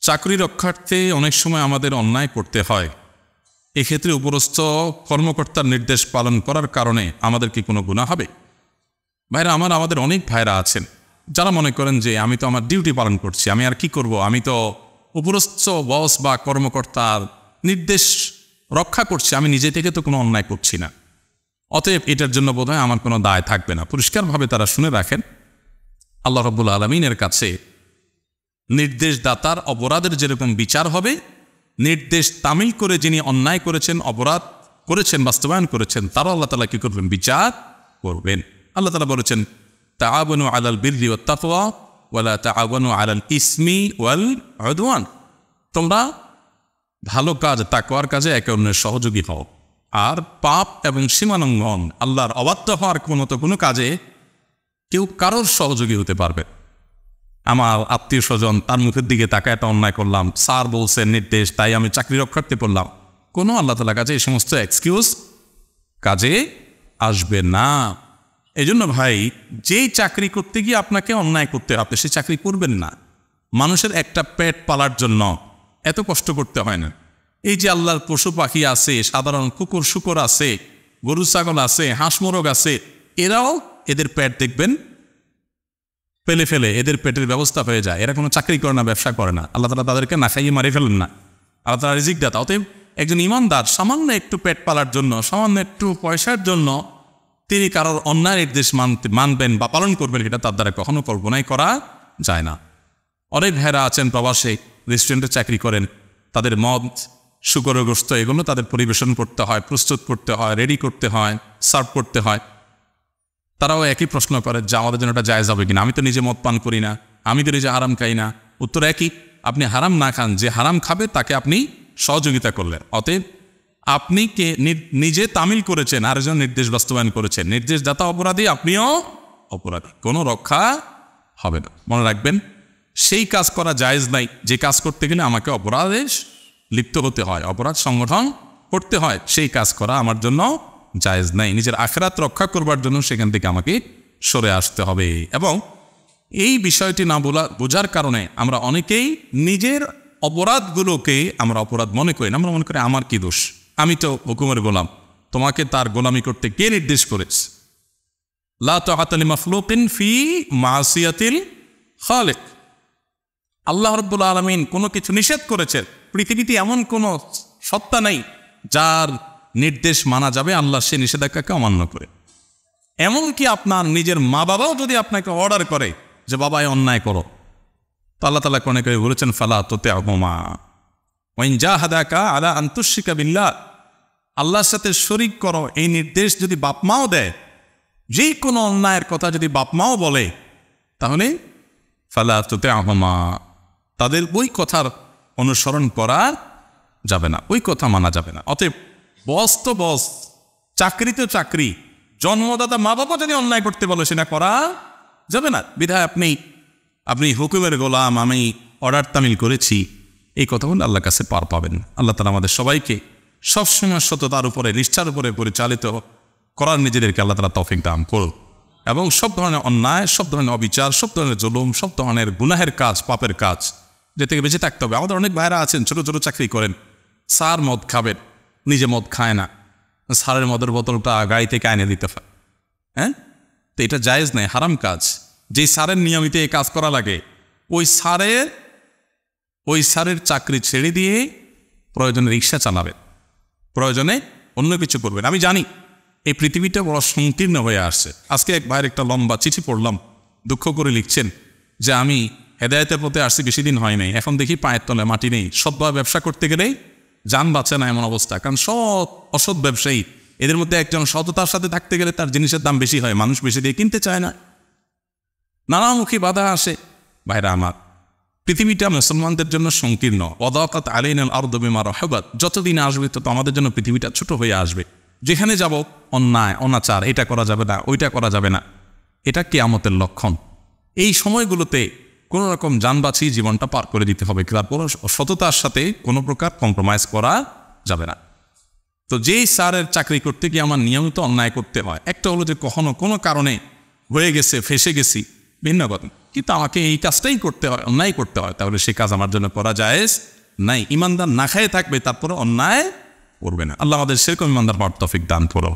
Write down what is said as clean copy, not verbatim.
চাকরি রক্ষার্থে অনেক সময় আমাদের অন্যায় করতে হয়। এক্ষেত্রে উপরস্থ কর্মকর্তার নির্দেশ পালন করার কারণে আমাদের কি কোনো গুনাহ হবে? ভাইরা আমাদের অনেক ভাইরা আছেন যারা মনে করেন যে আমি তো আমার ডিউটি পালন করছি, আমি আর কি করব, আমি তো উপরস্থ বস বা কর্মকর্তার নির্দেশ রক্ষা করছি, আমি নিজে থেকে তো কোনো অন্যায় করছি না, অতএব এটার জন্য বোধহয় আমার কোনো দায় থাকবে না। পরিষ্কারভাবে তারা শুনে রাখেন, আল্লাহ রাব্বুল আলামিনের কাছে নির্দেশদাতার অপরাধের যেরকম বিচার হবে, নির্দেশ তামিল করে যিনি অন্যায় করেছেন, অপরাধ করেছেন, বাস্তবায়ন করেছেন, তারা আল্লাহ তাআলা কি করবেন? বিচার করবেন। আল্লাহ তাআলা বলেছেন, তাআওয়ানু আলাল বিররি ওয়াত তাকওয়া ওয়ালা তাআওয়ানু আলাল ইসমি ওয়াল উদওয়ান। তোমরা ভালো কাজ, তাকওয়ার কাজে একে অন্যের সহযোগী হও, আর পাপ এবং সীমালঙ্ঘন, আল্লাহর অবাধ্য হওয়ার কোনো কাজে কেউ কারোর সহযোগী হতে পারবে। আমার আত্মীয় স্বজন, তার মুখের দিকে তাকায় একটা অন্যায় করলাম, স্যার বলছেন নির্দেশ, তাই আমি চাকরি রক্ষার্থে করলাম, কোনো আল্লাহ তাআলার কাছে এই সমস্ত এক্সকিউজ কাজে আসবে না। এই জন্য ভাই, যেই চাকরি করতে গিয়ে আপনাকে অন্যায় করতে হবে সে চাকরি করবেন না। মানুষের একটা পেট পালার জন্য এত কষ্ট করতে হয় না। এই যে আল্লাহর পশু পাখি আছে, সাধারণ কুকুর শুকর আছে, গরু ছাগল আছে, হাঁস মোরগ আছে, এরাও এদের পেট দেখবেন ফেলে ফেলে এদের পেটের ব্যবস্থা হয়ে যায়। এরা কোনো চাকরি করে না, ব্যবসা করে না, আল্লাহ তাআলা তাদেরকে না খাইয়ে মারি ফেলেন না, আল্লাহ তাআলা রিজিক দাতা। অতএব একজন ইমানদার সামান্য একটু পেট পালার জন্য, সামান্য একটু পয়সার জন্য তিনি কারোর অন্যায় নির্দেশ মানবেন বা পালন করবেন, এটা তার দ্বারা কখনো কল্পনাই করা যায় না। অনেক ভাইরা আছেন প্রবাসে, রেস্টুরেন্টে চাকরি করেন, তাদের মদ, শুকরের গোশত এগুলো তাদের পরিবেশন করতে হয়, প্রস্তুত করতে হয়, রেডি করতে হয়, সার্ভ করতে হয়। তারাও একই প্রশ্ন করে যে আমাদের জন্য এটা জায়েজ হবে কিনা, আমি তো নিজে মদ পান করি না, আমি তো নিজে হারাম খাই না। উত্তর একই, আপনি হারাম না খান, যে হারাম খাবে তাকে আপনি সহযোগিতা করলেন। অতএব আপনি কে নিজে তামিল করেছেন, আরেকজন নির্দেশ বাস্তবায়ন করেছেন, নির্দেশদাতা অপরাধী, আপনিও অপরাধী, কোনো রক্ষা হবে না। মনে রাখবেন, সেই কাজ করা জায়েজ নাই যে কাজ করতে গেলে আমাকে অপরাধে লিপ্ত হতে হয়, অপরাধ সংগঠন করতে হয়, সেই কাজ করা আমার জন্য জায়েজ নাই। নিজের আখিরাত রক্ষা করবার জন্য সেখান থেকে আমাকে সরে আসতে হবে। এবং এই বিষয়টি না বোঝার কারণে আমরা অনেকেই নিজের অপরাধগুলোকে আমরা অপরাধ মনে করি না। আমরা মনে করি আমার কি দোষ, আমি তো হুকুমের গোলাম, তোমাকে তার গোলামি করতে কে নির্দেশ করেছে? লা তাআতা লিমাখলুকিন ফি মাসিয়াতিল খালিক। আল্লাহ রাব্বুল আলামিন কোনো কিছু নিষেধ করেছেন, পৃথিবীতে এমন কোনো সত্তা নাই যার নির্দেশ মানা যাবে আল্লাহ সে নিষেধাজ্ঞাকে অমান্য করে। এমনকি আপনার নিজের মা বাবাও যদি আপনাকে অর্ডার করে যে বাবা অন্যায় করো, তো আল্লাহ তাআলা কোরআনে কারিমে বলেছেন, ফালা তুতি'হুমা ওয়া ইন জাহাদাকা আলা আন তুশরিকা বিল্লাহ। আল্লাহর সাথে শরীক করো, এই নির্দেশ যদি বাপ মাও দেয়, যে কোনো অন্যায়ের কথা যদি বাপ মাও বলে, তাহলে ফালা তুতি'হুমা, তাদের ওই কথার অনুসরণ করা যাবে না, ওই কথা মানা যাবে না। অতএব বস তো বস, চাকরি তো চাকরি, জন্মদাতা মা বাবা যদি অন্যায় করতে বলে সেটা করা যাবে না। বিধায় আপনি হুকুমের গোলাম, আমি অর্ডার তামিল করেছি, এই কথা বলে আল্লাহর কাছে পার পাবেন। আল্লাহ তাআলা আমাদের সবাইকে সবসময় সততার উপরে, নিষ্ঠার উপরে পরিচালিত করার নিজেদেরকে আল্লাহ তাআলা তৌফিক দান করুন, এবং সব ধরনের অন্যায়, সব ধরনের অবিচার, সব ধরনের জুলুম, সব ধরনের গুনাহের কাজ, পাপের কাজ যে থেকে বেঁচে থাকতে হবে। আমাদের অনেক ভাইরা আছেন ছোট ছোট চাকরি করেন, স্যার মদ খাবেন, নিজে মদ খায় না, স্যারের মদের বোতলটা গাড়ি থেকে এনে দিতে হয়। হ্যাঁ, তো এটা জায়েজ নেই, হারাম কাজ। যেই স্যারের নিয়মিত এই কাজ করা লাগে, ওই স্যারের চাকরি ছেড়ে দিয়ে প্রয়োজনে রিক্সা চালাবেন, প্রয়োজনে অন্য কিছু করবেন। আমি জানি এই পৃথিবীটা বড় সংকীর্ণ হয়ে আসছে। আজকে এক ভাইয়ের একটা লম্বা চিঠি পড়লাম, দুঃখ করে লিখছেন যে আমি হেদায়েতের পথে আসছি বেশি দিন হয় নাই, এখন দেখি পায়ের তলায় মাটি নেই, সৎভাবে ব্যবসা করতে গেলেই যান বাঁচে না এমন অবস্থা। কারণ অসৎ ব্যবসায়ী, এদের মধ্যে একজন সততার সাথে থাকতে গেলে তার জিনিসের দাম বেশি হয়, মানুষ বেশি দিয়ে কিনতে চায় না, নানামুখী বাধা আসে। ভাইরা আমার, পৃথিবীটা মুসলমানদের জন্য সংকীর্ণ। ওয়াদাকাত আলাইনাল আরদু বিমা রাহাবাত, যতদিন আসবে তত আমাদের জন্য পৃথিবীটা ছোট হয়ে আসবে। যেখানে যাব অন্যায়, অনাচার, এটা করা যাবে না, ওইটা করা যাবে না, এটা কিয়ামতের লক্ষণ। এই সময়গুলোতে কোনো রকম যান বাঁচিয়ে জীবনটা পার করে দিতে হবে, তারপর সততার সাথে কোনো প্রকার কম্প্রোমাইজ করা যাবে না। তো যেই স্যারের চাকরি করতে গিয়ে আমার নিয়মিত অন্যায় করতে হয়, একটা হলো যে কখনো কোনো কারণে হয়ে গেছে, ফেসে গেছি, ভিন্ন কথা। কিন্তু আমাকে এই কাজটাই করতে হয়, অন্যায় করতে হয়, তাহলে সেই কাজ আমার জন্য করা জায়েজ নাই। ইমানদার না খায় থাকবে, তারপরে অন্যায় করবে না। আল্লাহ আমাদের সেরকম ইমানদার হওয়ার তৌফিক দান করো।